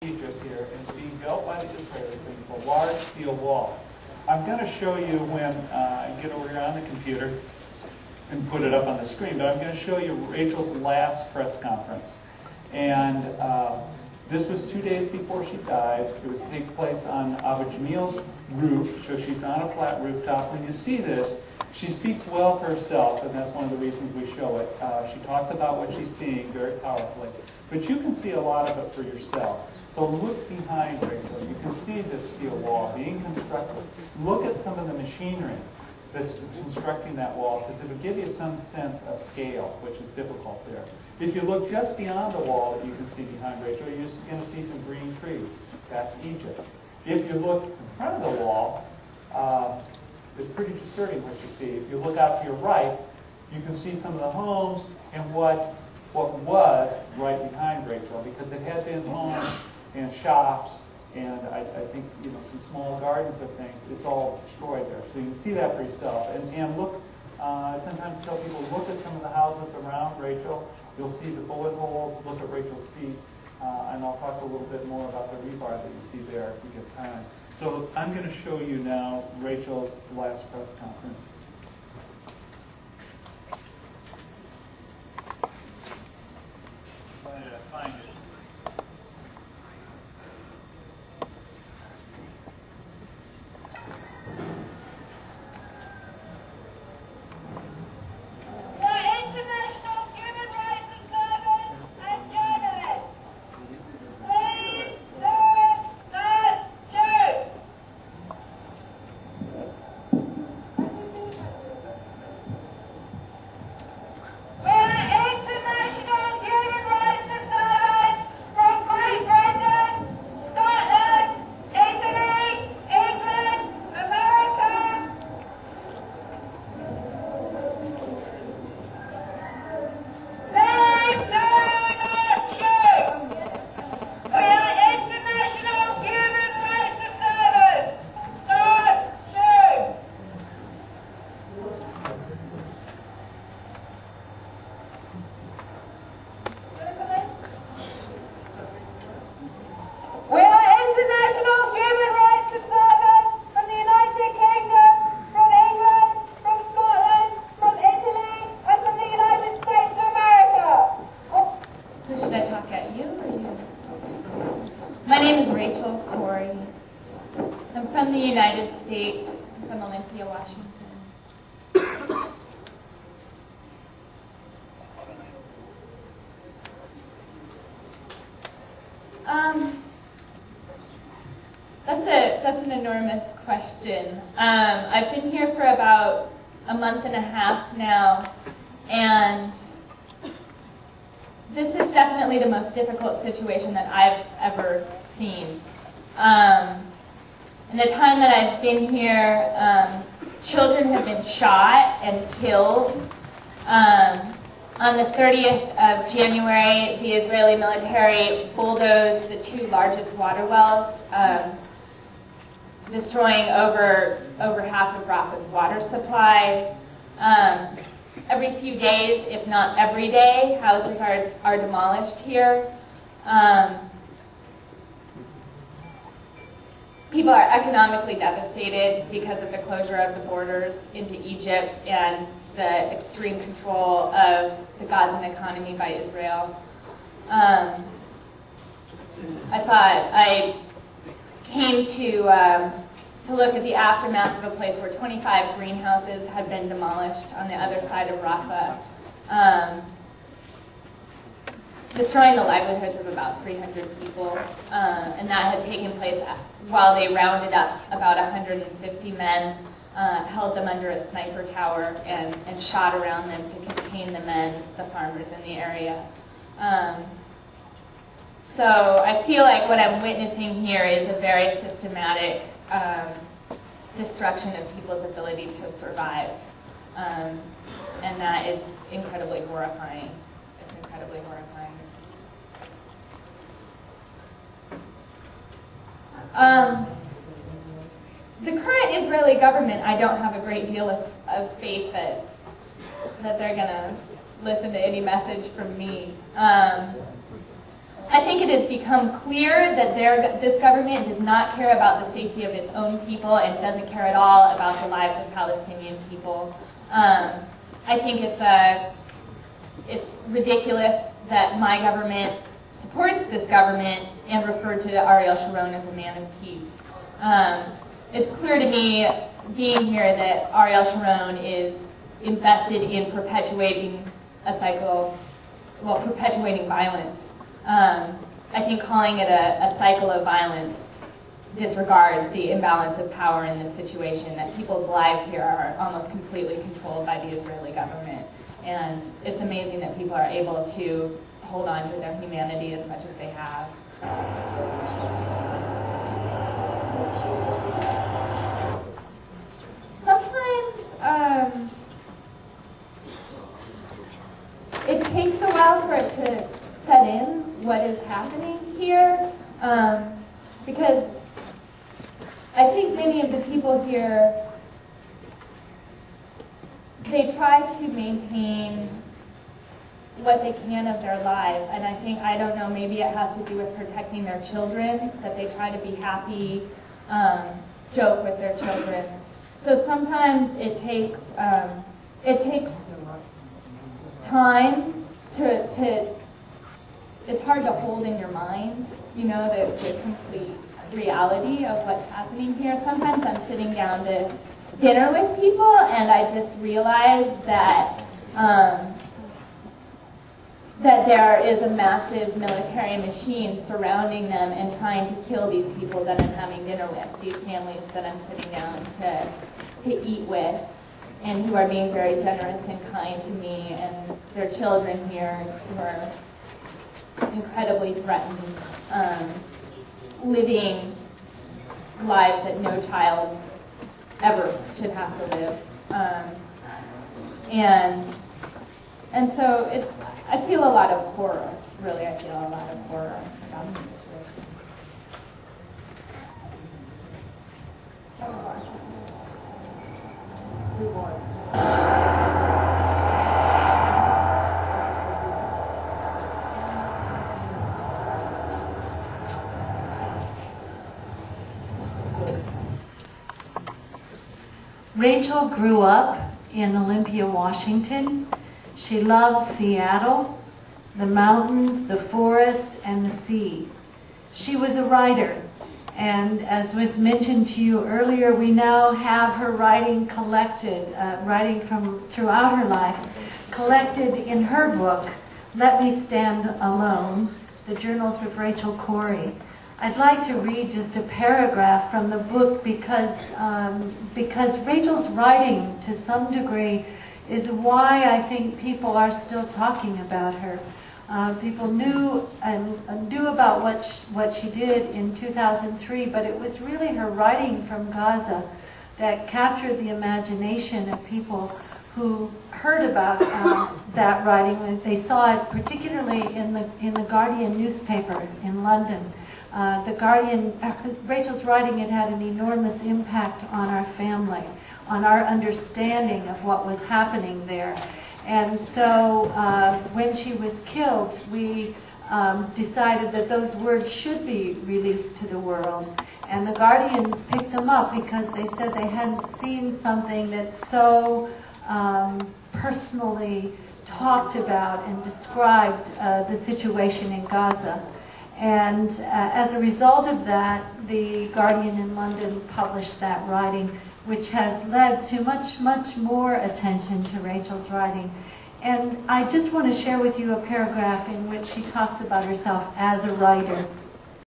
Egypt here is being built by the Israelis, and it's a large steel wall. I'm going to show you when I get over here on the computer and put it up on the screen, but I'm going to show you Rachel's last press conference. And this was 2 days before she died. It takes place on Abu Jamil's roof, so she's on a flat rooftop. When you see this, she speaks well for herself, and that's one of the reasons we show it. She talks about what she's seeing very powerfully. But you can see a lot of it for yourself. So look behind Rachel. You can see this steel wall being constructed. Look at some of the machinery that's constructing that wall, because it will give you some sense of scale, which is difficult there. If you look just beyond the wall that you can see behind Rachel, you're going to see some green trees. That's Egypt. If you look in front of the wall, it's pretty disturbing what you see. If you look out to your right, you can see some of the homes and what was right behind Rachel, because it had been homes and shops and I think some small gardens of things. It's all destroyed there, so you can see that for yourself. And look, I sometimes tell people, look at some of the houses around Rachel. You'll see the bullet holes. Look at Rachel's feet, and I'll talk a little bit more about the rebar that you see there if we get time. So I'm going to show you now Rachel's last press conference. Where did I find it? That's an enormous question. I've been here for about a month and a half now, and this is definitely the most difficult situation that I've ever seen. In the time that I've been here, children have been shot and killed. On the 30th of January, the Israeli military bulldozed the two largest water wells, destroying over half of Rafah's water supply. Every few days, if not every day, houses are demolished here. People are economically devastated because of the closure of the borders into Egypt and the extreme control of the Gazan economy by Israel. I came to look at the aftermath of a place where 25 greenhouses had been demolished on the other side of Rafah, destroying the livelihoods of about 300 people, and that had taken place while they rounded up about 150 men, held them under a sniper tower, and shot around them to contain the men, the farmers in the area. So I feel like what I'm witnessing here is a very systematic destruction of people's ability to survive. And that is incredibly horrifying. It's incredibly horrifying. The current Israeli government, I don't have a great deal of faith that they're going to listen to any message from me. I think it has become clear that this government does not care about the safety of its own people and doesn't care at all about the lives of Palestinian people. I think it's ridiculous that my government supports this government and referred to Ariel Sharon as a man of peace. It's clear to me, being here, that Ariel Sharon is invested in perpetuating perpetuating violence. I think calling it a cycle of violence disregards the imbalance of power in this situation, that people's lives here are almost completely controlled by the Israeli government. And it's amazing that people are able to hold on to their humanity as much as they have. Sometimes it takes a while for it to set in what is happening here, because I think many of the people here, they try to maintain what they can of their lives, and I don't know, maybe it has to do with protecting their children, that they try to be happy, joke with their children. So sometimes it takes time to it's hard to hold in your mind, you know, the complete reality of what's happening here. Sometimes I'm sitting down to dinner with people and I just realize that that there is a massive military machine surrounding them and trying to kill these people that I'm having dinner with, these families that I'm sitting down to eat with, and who are being very generous and kind to me, and their children here who are incredibly threatened, living lives that no child ever should have to live. And so I feel a lot of horror, really. I feel a lot of horror about the situation. Rachel grew up in Olympia, Washington. She loved Seattle, the mountains, the forest, and the sea. She was a writer, and as was mentioned to you earlier, we now have her writing collected, writing from throughout her life, collected in her book, Let Me Stand Alone, The Journals of Rachel Corrie. I'd like to read just a paragraph from the book because Rachel's writing, to some degree, is why I think people are still talking about her. People knew about what she did in 2003, but it was really her writing from Gaza that captured the imagination of people who heard about that writing. They saw it particularly in the Guardian newspaper in London. The Guardian, Rachel's writing had had an enormous impact on our family, on our understanding of what was happening there. And so when she was killed, we decided that those words should be released to the world. And the Guardian picked them up because they said they hadn't seen something that so personally talked about and described the situation in Gaza. And as a result of that, the Guardian in London published that writing, which has led to much, much more attention to Rachel's writing. And I just want to share with you a paragraph in which she talks about herself as a writer.